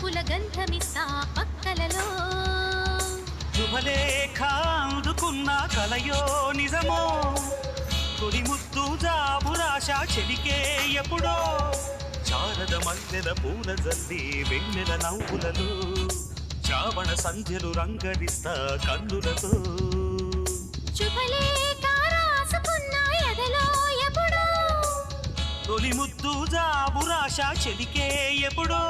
వలపుల గంధమిస్తా పక్కలలో శుభలేఖ అందుకున్న కలయో నిజమో తొలి ముద్దు జాబురాశ చెలికే ఎప్పుడో చారద మల్లెల పూల జల్లి వెన్నెల నవ్వులలో శ్రావణ సంధ్యలు రంగరిస్తా కన్నులతో శుభలేఖ రాసుకున్న ఎదలో ఎప్పుడో తొలి ముద్దు జాబురాశ చెలికే ఎప్పుడో